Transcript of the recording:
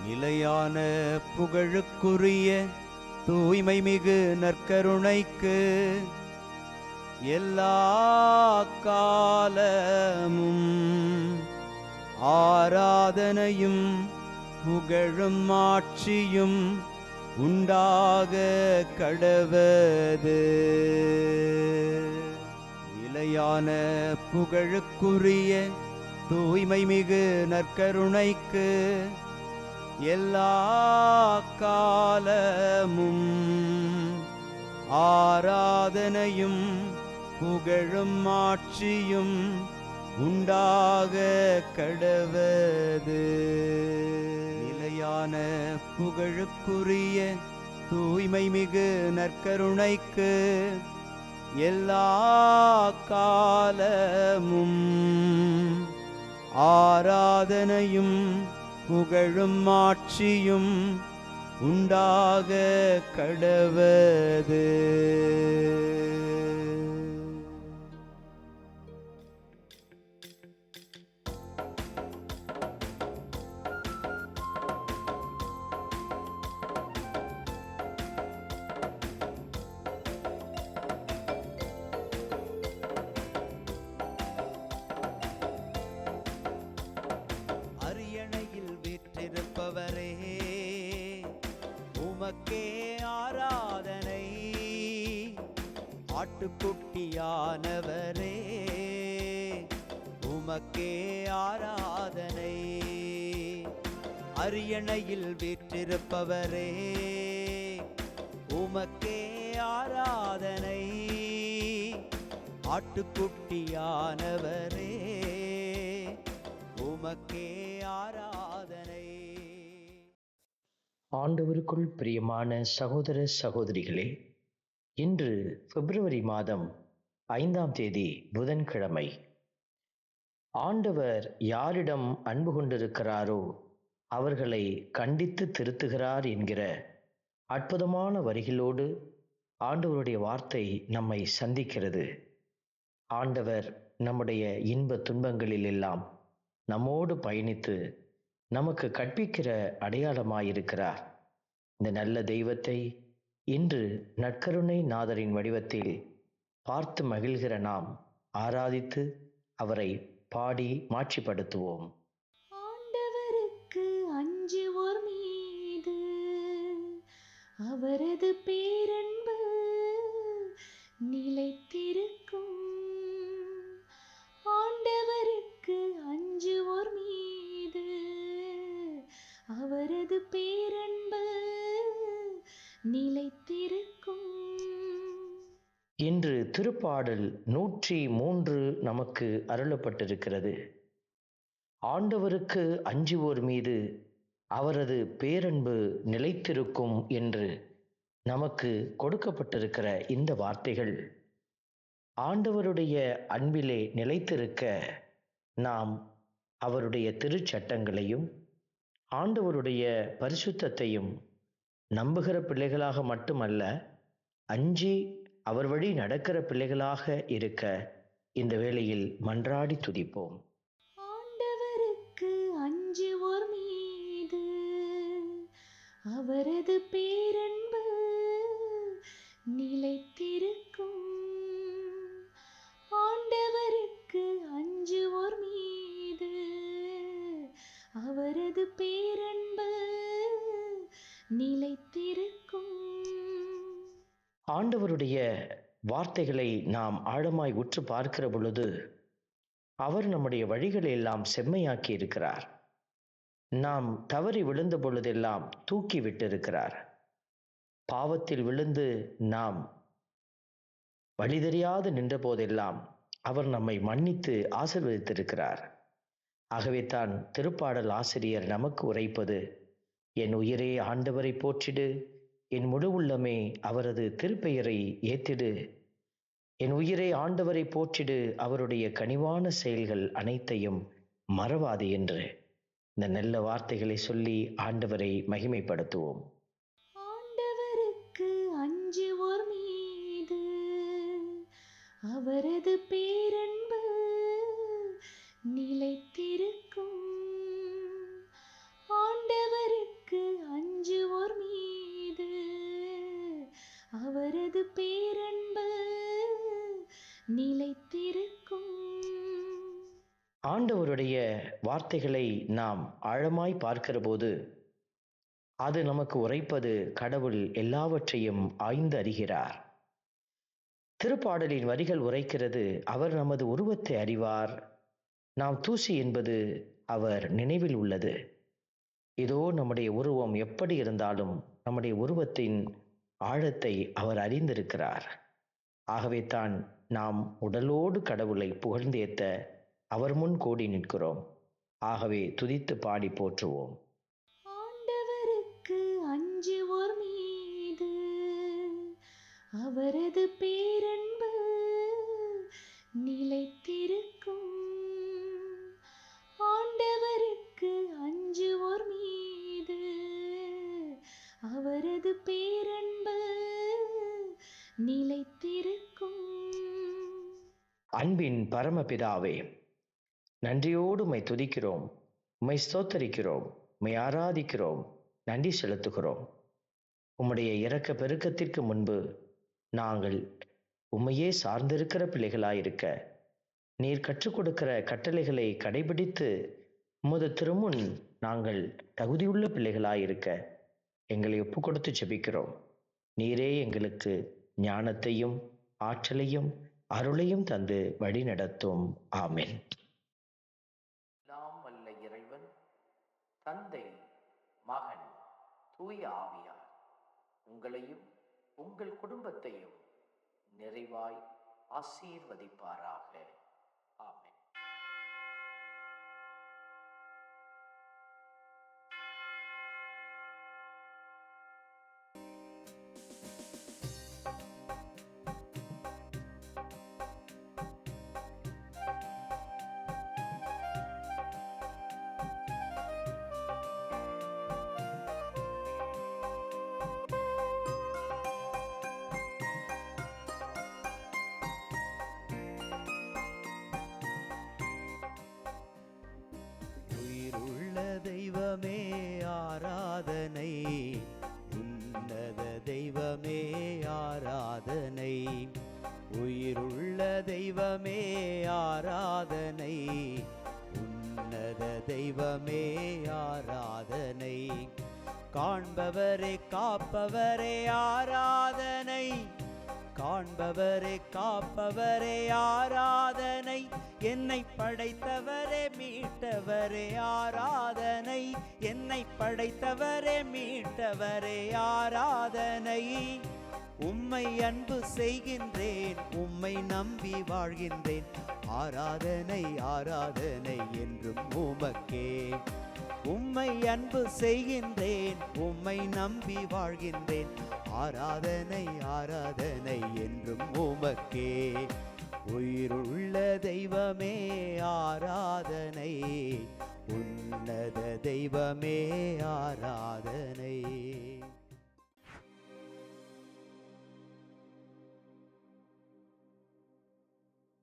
நிலையான புகழுக்குரிய தூய்மை மிகு நற்கருணைக்கு எல்லா காலமும் ஆராதனையும் புகழும் ஆட்சியும் உண்டாக கடவது. நிலையான புகழுக்குரிய தூய்மை மிகு நற்கருணைக்கு எல்லா காலமும் ஆராதனையும் புகழும் ஆட்சியும் உண்டாக கடவது. நிலையான புகழுக்குரிய தூய்மை மிகு நற்கருணைக்கு எல்லா காலமும் ஆராதனையும் புகழும் ஆட்சியும் உண்டாக கடவது. அரியணையில் வீற்றிருப்பவரே, உமக்கே ஆராதனை. ஆட்டுக்குட்டியானவரே, உமக்கே ஆராதனை. அரியணையில் வீற்றிருப்பவரே, உமக்கே ஆராதனை. ஆட்டுக்குட்டியானவரே, உமக்கே ஆராதனை. ஆண்டவருக்குள் பிரியமான சகோதர சகோதரிகளே, இன்று பிப்ரவரி மாதம் 5ஆம் தேதி புதன்கிழமை. ஆண்டவர் யாரிடம் அன்பு கொண்டிருக்கிறாரோ அவர்களை கண்டித்து திருத்துகிறார் என்கிற அற்புதமான வரிகளோடு ஆண்டவருடைய வார்த்தை நம்மை சந்திக்கிறது. ஆண்டவர் நம்முடைய இன்ப துன்பங்களில் எல்லாம் நம்மோடு பயணித்து நமக்கு கற்பிக்கிற அடையாளமாயிருக்கிறார். இந்த நல்ல தெய்வத்தை இன்று நற்கருணை நாதரின் வடிவத்தில் பார்த்து மகிழ்கிற நாம் ஆராதித்து அவரை பாடி மாட்சிப்படுத்துவோம். ஆண்டவருக்கு அஞ்சுவோர் மீது அவரது பேரன்பு நிலைத்திருக்கும். ஆண்டவருக்கு அஞ்சுவோர் மீது அவரது பேரன்பு நிலைத்திருக்கும். இன்று திருப்பாடல் 103 நமக்கு அருளப்பட்டிருக்கிறது. ஆண்டவருக்கு அஞ்சுவோர் மீது அவரது பேரன்பு நிலைத்திருக்கும் என்று நமக்கு கொடுக்கப்பட்டிருக்கிற இந்த வார்த்தைகள் ஆண்டவருடைய அன்பிலே நிலைத்திருக்க நாம் அவருடைய திருச்சட்டங்களையும் ஆண்டவருடைய பரிசுத்தத்தையும் நம்புகிற பிள்ளைகளாக மட்டுமல்ல, அஞ்சி அவர் வழி நடக்கிற பிள்ளைகளாக இருக்க இந்த வேளையில் மன்றாடி துதிப்போம். ஆண்டவருக்கு அஞ்சுவோர் மீது அவரது பேரன்பு நிலைத்திருக்கும். ஆண்டவருக்கு அஞ்சுவோர் மீது அவரது பேரன்பு நிலைத்திருக்கும். ஆண்டவருடைய வார்த்தைகளை நாம் ஆழமாய் உற்று பார்க்கிற பொழுது அவர் நம்முடைய வழிகளை எல்லாம் செம்மையாக்கி இருக்கிறார். நாம் தவறி விழுந்த பொழுதெல்லாம் தூக்கி விட்டிருக்கிறார். பாவத்தில் விழுந்து நாம் வழி தெரியாது நின்ற போதெல்லாம் அவர் நம்மை மன்னித்து ஆசீர்வதித்திருக்கிறார். ஆகவே தான் திருப்பாடல் ஆசிரியர் நமக்கு உரைப்பது, என் உயிரே ஆண்டவரை போற்றிடு, என் முழு உள்ளமே அவரது திருப்பெயரை ஏத்திடு. என் உயிரே ஆண்டவரை போற்றிடு, அவருடைய கனிவான செயல்கள் அனைத்தையும் மறவாது என்று இந்த நல்ல வார்த்தைகளை சொல்லி ஆண்டவரை மகிமைப்படுத்துவோம். ஆண்டவருக்கு அஞ்சுவோர் மீது அவரது பேரன்பு நிலைத்திருக்கும். ஆண்டவருக்கு ஆண்டவருடைய வார்த்தைகளை நாம் ஆழமாய் பார்க்கிற போது அது நமக்கு உரைப்பது கடவுள் எல்லாவற்றையும் ஆய்ந்து அறிகிறார். திருப்பாடலின் வரிகள் உரைக்கிறது, அவர் நமது உருவத்தை அறிவார், நாம் தூசி என்பது அவர் நினைவில் உள்ளது. இதோ நம்முடைய உருவம் எப்படி இருந்தாலும் நம்முடைய உருவத்தின் ஆழத்தை அவர் அறிந்திருக்கிறார். ஆகவே தான் நாம் உடலோடு கடவுளை புகழ்ந்தேத்த அவர் முன் கூடி நிற்கிறோம். ஆகவே துதித்து பாடி போற்றுவோம். ஆண்டவருக்கு அஞ்சுவோர் மீது அவரது பேரன்பு நிலைத்திருக்கும். ஆண்டவருக்கு அஞ்சுவோர் மீது அவரது பேரன்பு நிலைத்திருக்கும். அன்பின் பரமபிதாவே, நன்றியோடு உம்மை துதிக்கிறோம், உம்மை ஸ்தோத்தரிக்கிறோம், உம்மை ஆராதிக்கிறோம், நன்றி செலுத்துகிறோம். உம்முடைய இரக்க பெருக்கத்திற்கு முன்பு நாங்கள் உம்மையே சார்ந்திருக்கிற பிள்ளைகளாயிருக்க, நீர் கற்றுக் கொடுக்கிற கட்டளைகளை கடைபிடித்து உமது திருமுன் நாங்கள் தகுதியுள்ள பிள்ளைகளாயிருக்க எங்களை ஒப்பு கொடுத்து ஜெபிக்கிறோம். நீரே எங்களுக்கு ஞானத்தையும் ஆற்றலையும் அருளையும் தந்து வழி நடத்தும். ஆமென். நாம் வல்ல இறைவன் தந்தை, மகன், தூய ஆவியார் உங்களையும் உங்கள் குடும்பத்தையும் நிறைவாய் ஆசீர்வதிப்பாராக. ஆமென். உயிருள்ள தெய்வமே ஆராதனை, உன்னத தெய்வமே ஆராதனை. உயிருள்ள தெய்வமே ஆராதனை, உன்னத தெய்வமே ஆராதனை. காண்பவரே காப்பவரே ஆராதனை, காண்பவரே காப்பவரே ஆராதனை. என்னை படைத்தவரே மீட்டவரே ஆராதனை, என்னை படைத்தவரே மீட்டவரே ஆராதனை. உம்மை அன்பு செய்கின்றேன், உம்மை நம்பி வாழ்கின்றேன். ஆராதனை ஆராதனை என்றும் உமக்கே. உம்மை அன்பு செய்கின்றேன், உம்மை நம்பி வாழ்கின்றேன். ஆராதனை ஆராதனை என்றும் உமக்கே. உயிருள்ள தெய்வமே ஆராதனை, உன்னத தெய்வமே ஆராதனை.